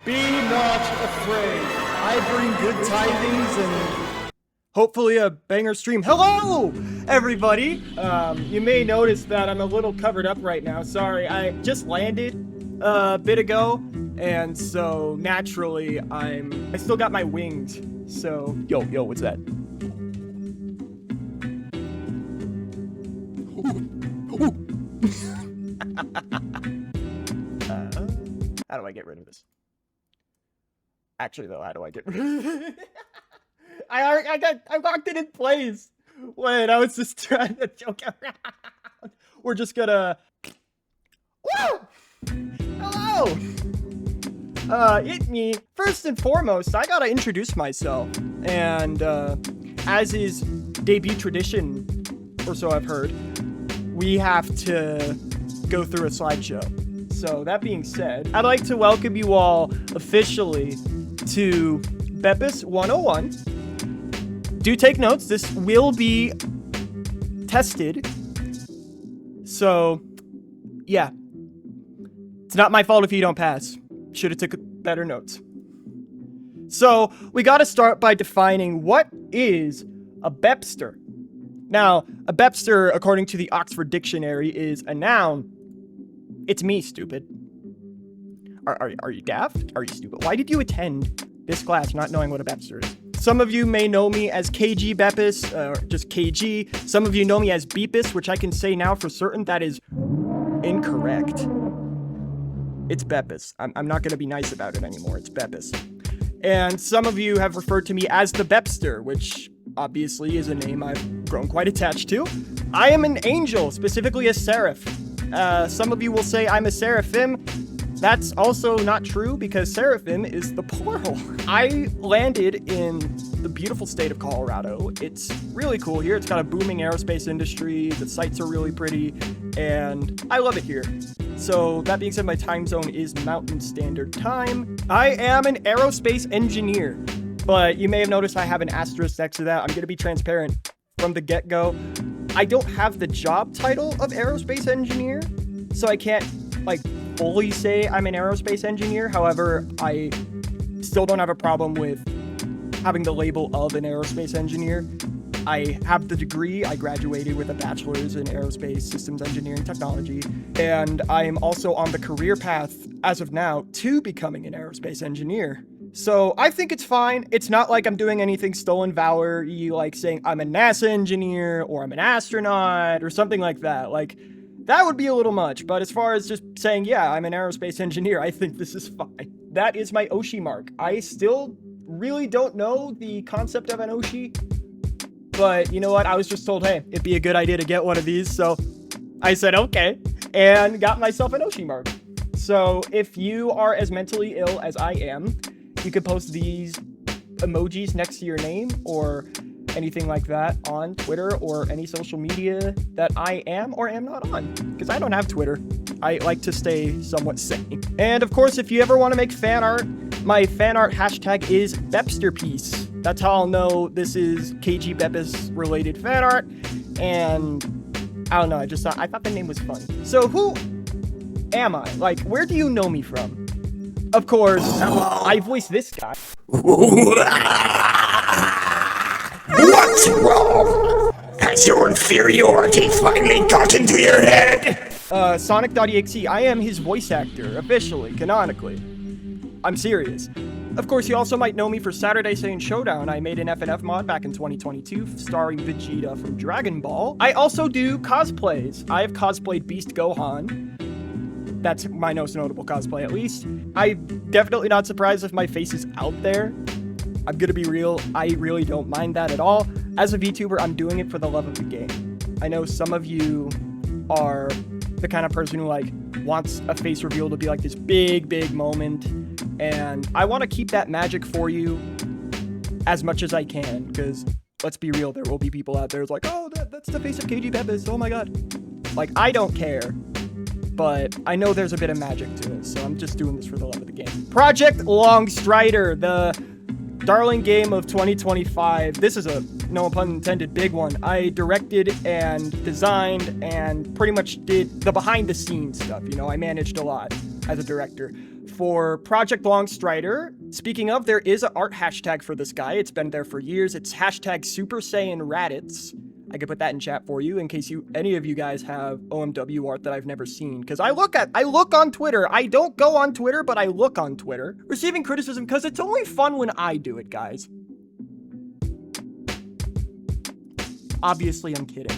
Be not afraid. I bring good tidings and hopefully a banger stream. Hello, everybody. You may notice that I'm a little covered up right now. Sorry, I just landed a bit ago, and so naturally I still got my wings. So, yo, what's that? How do I get rid of this? Actually, though, how do I get rid of it? I locked it in place when I was just trying to joke around. We're just gonna... Woo! Hello! It's me. First and foremost, I gotta introduce myself. And, as is debut tradition, or so I've heard, we have to go through a slideshow. So, that being said, I'd like to welcome you all officially to Bepis 101. Do take notes. This will be tested. So, yeah. It's not my fault if you don't pass. Should have took better notes. So, we gotta start by defining what is a Bepster. Now, a Bepster, according to the Oxford Dictionary, is a noun. It's me, stupid. Are you daft? Are you stupid? Why did you attend this class not knowing what a Bepster is? Some of you may know me as KG Bepis, or just KG. Some of you know me as Bepis, which I can say now for certain that is incorrect. It's Bepis. I'm not going to be nice about it anymore. It's Bepis. And some of you have referred to me as the Bepster, which obviously is a name I've grown quite attached to. I am an angel, specifically a seraph. Some of you will say I'm a seraphim. That's also not true because seraphim is the plural. I landed in the beautiful state of Colorado. It's really cool here. It's got a booming aerospace industry. The sites are really pretty, and I love it here. So that being said, my time zone is Mountain Standard Time. I am an aerospace engineer, but you may have noticed I have an asterisk next to that. I'm going to be transparent from the get-go. I don't have the job title of aerospace engineer, so I can't, fully say I'm an aerospace engineer. However, I still don't have a problem with having the label of an aerospace engineer. I have the degree. I graduated with a bachelor's in aerospace systems engineering technology, and I am also on the career path, as of now, to becoming an aerospace engineer. So I think it's fine. It's not like I'm doing anything stolen valor-y, like saying I'm a NASA engineer or I'm an astronaut or something like that. That would be a little much, but as far as just saying, yeah, I'm an aerospace engineer, I think this is fine. That is my Oshi mark. I still really don't know the concept of an Oshi, but you know what? I was just told, hey, it'd be a good idea to get one of these, so I said okay, and got myself an Oshi mark. So if you are as mentally ill as I am, you could post these emojis next to your name or anything like that on Twitter or any social media that I am or am not on, because I don't have Twitter. I like to stay somewhat sane. And of course, if you ever want to make fan art, my fan art hashtag is Bepsterpiece. That's how I'll know this is KG Bepis related fan art. And I don't know, I thought the name was funny. So who am I? Where do you know me from? Of course, I voice this guy. What's wrong? Has your inferiority finally got into your head? Sonic.exe, I am his voice actor, officially, canonically. I'm serious. Of course, you also might know me for Saturday Saiyan Showdown. I made an FNF mod back in 2022, starring Vegeta from Dragon Ball. I also do cosplays. I have cosplayed Beast Gohan. That's my most notable cosplay, at least. I'm definitely not surprised if my face is out there. I'm gonna be real, I really don't mind that at all. As a VTuber, I'm doing it for the love of the game. I know some of you are the kind of person who wants a face reveal to be this big moment, and I want to keep that magic for you as much as I can, because let's be real, there will be people out there who's oh, that's the face of KG Bepis, oh my god. I don't care, but I know there's a bit of magic to it, so I'm just doing this for the love of the game. Project Longstrider, the darling game of 2025. This is a, no pun intended, big one. I directed and designed and pretty much did the behind the scenes stuff. I managed a lot as a director for Project Longstrider. Speaking of, there is an art hashtag for this guy. It's been there for years. It's hashtag Super Saiyan Raditz. I could put that in chat for you in case any of you guys have OMW art that I've never seen. Because I look on Twitter. I don't go on Twitter, but I look on Twitter. Receiving criticism because it's only fun when I do it, guys. Obviously, I'm kidding.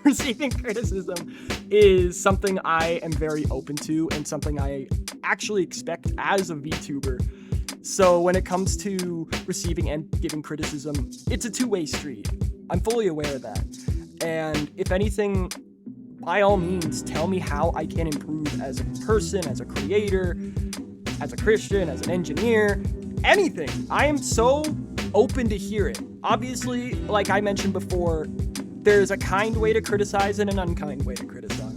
Receiving criticism is something I am very open to and something I actually expect as a VTuber. So when it comes to receiving and giving criticism, it's a two-way street. I'm fully aware of that. And if anything, by all means, tell me how I can improve as a person, as a creator, as a Christian, as an engineer, anything. I am so open to hear it. Obviously, like I mentioned before, there's a kind way to criticize and an unkind way to criticize.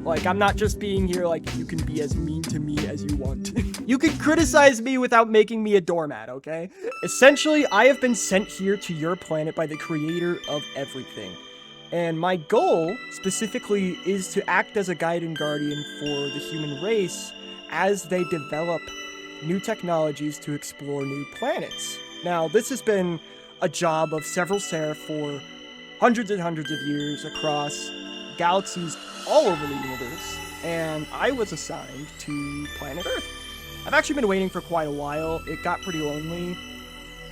Like, I'm not just being here like, you can be as mean to me as you want. You can criticize me without making me a doormat, okay? Essentially, I have been sent here to your planet by the creator of everything. And my goal, specifically, is to act as a guide and guardian for the human race as they develop new technologies to explore new planets. Now, this has been a job of several Seraph for hundreds and hundreds of years across galaxies all over the universe, and I was assigned to planet Earth. I've actually been waiting for quite a while. It got pretty lonely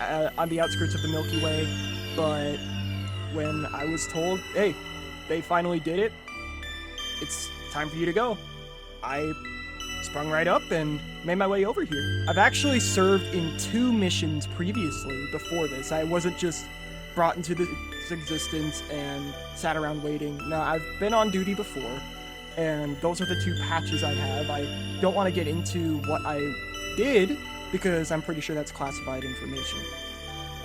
on the outskirts of the Milky Way, but when I was told, hey, they finally did it, it's time for you to go, I sprung right up and made my way over here. I've actually served in 2 missions previously before this. I wasn't just brought into this existence and sat around waiting. No, I've been on duty before, and those are the 2 patches I have. I don't want to get into what I did because I'm pretty sure that's classified information.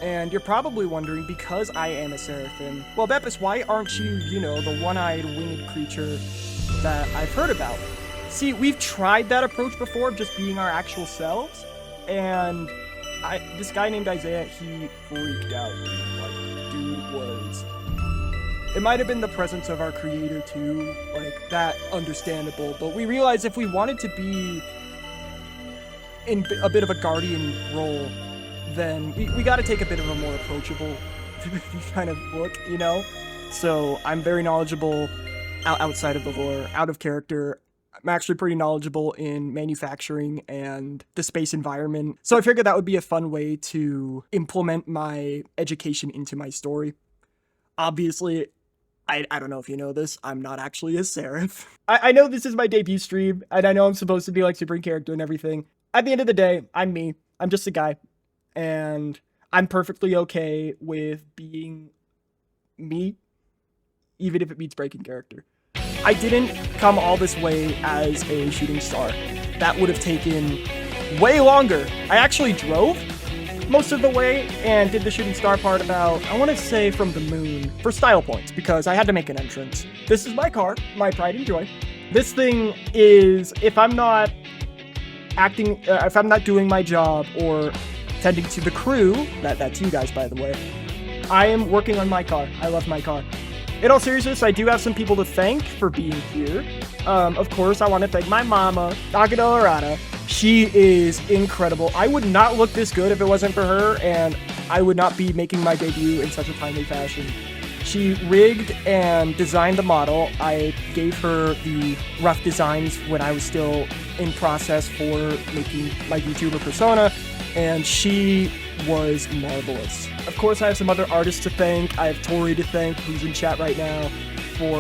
And you're probably wondering, because I am a Seraphim, well, Bepis, why aren't you, the one-eyed winged creature that I've heard about? See, we've tried that approach before of just being our actual selves, and this guy named Isaiah, he freaked out, dude. Like, dude was... It might have been the presence of our creator, too, like, that understandable, but we realized if we wanted to be in a bit of a guardian role, then we gotta take a bit of a more approachable kind of look, So, I'm very knowledgeable outside of the lore, out of character. I'm actually pretty knowledgeable in manufacturing and the space environment. So I figured that would be a fun way to implement my education into my story. Obviously, I don't know if you know this, I'm not actually a Seraph. I know this is my debut stream, and I know I'm supposed to be like super in character and everything. At the end of the day, I'm me. I'm just a guy. And I'm perfectly okay with being me, even if it means breaking character. I didn't come all this way as a shooting star. That would have taken way longer. I actually drove most of the way and did the shooting star part about, I want to say, from the moon for style points, because I had to make an entrance. This is my car, my pride and joy. This thing is, if I'm not if I'm not doing my job or tending to the crew, that's you guys, by the way, I am working on my car. I love my car. In all seriousness, I do have some people to thank for being here. Of course, I want to thank my mama, Dr. Delorada. She is incredible. I would not look this good if it wasn't for her, and I would not be making my debut in such a timely fashion. She rigged and designed the model. I gave her the rough designs when I was still in process for making my VTuber persona, and she was marvelous. Of course, I have some other artists to thank. I have Tori to thank, who's in chat right now, for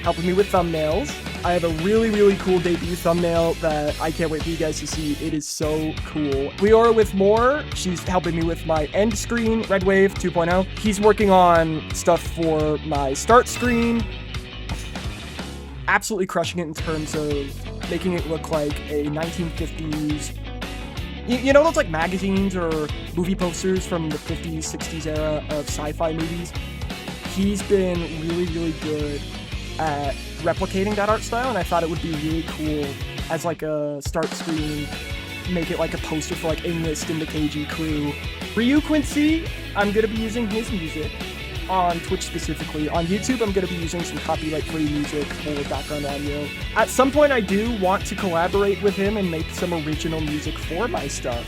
helping me with thumbnails. I have a really, really cool debut thumbnail that I can't wait for you guys to see. It is so cool. LioraWithMore, she's helping me with my end screen, RedWave 2.0. He's working on stuff for my start screen. Absolutely crushing it in terms of making it look like a 1950s... You know those like magazines or movie posters from the 50s, 60s era of sci-fi movies? He's been really, really good at replicating that art style, and I thought it would be really cool as like a start screen, make it like a poster for like Enlist in the KG crew. Ryu Quincy, I'm gonna be using his music on Twitch specifically. On YouTube, I'm going to be using some copyright-free music for background audio. At some point, I do want to collaborate with him and make some original music for my stuff.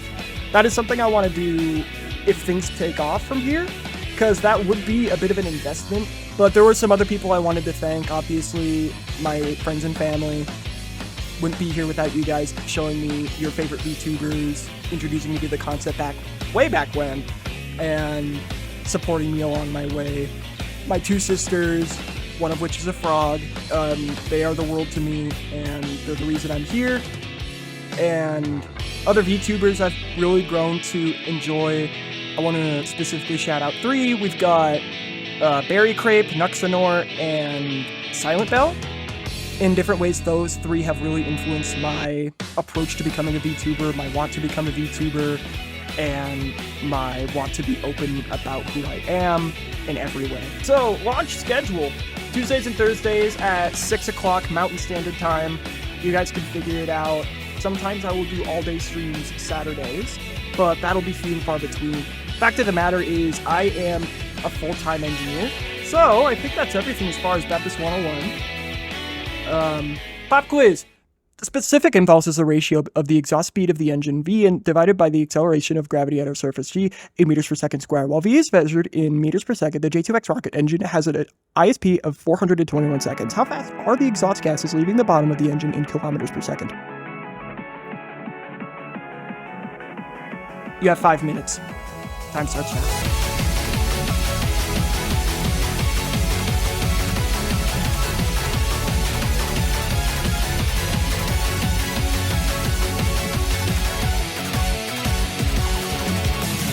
That is something I want to do if things take off from here, because that would be a bit of an investment. But there were some other people I wanted to thank. Obviously, my friends and family. Wouldn't be here without you guys showing me your favorite VTubers, introducing me to the concept way back when, and supporting me along my way. My two sisters, one of which is a frog, they are the world to me, and they're the reason I'm here. And other VTubers I've really grown to enjoy. I want to specifically shout out 3. We've got Berry Crepe, Nuxanor, and Silent Bell. In different ways, those 3 have really influenced my approach to becoming a VTuber, my want to become a VTuber, and my want to be open about who I am in every way. So, launch schedule. Tuesdays and Thursdays at 6 o'clock Mountain Standard Time. You guys can figure it out. Sometimes I will do all-day streams Saturdays, but that'll be few and far between. Fact of the matter is, I am a full-time engineer. So, I think that's everything as far as Bepis 101. Pop quiz. The specific impulse is the ratio of the exhaust speed of the engine V divided by the acceleration of gravity at our surface G in meters per second square. While V is measured in meters per second, the J2X rocket engine has an ISP of 421 seconds. How fast are the exhaust gases leaving the bottom of the engine in kilometers per second? You have 5 minutes. Time starts now.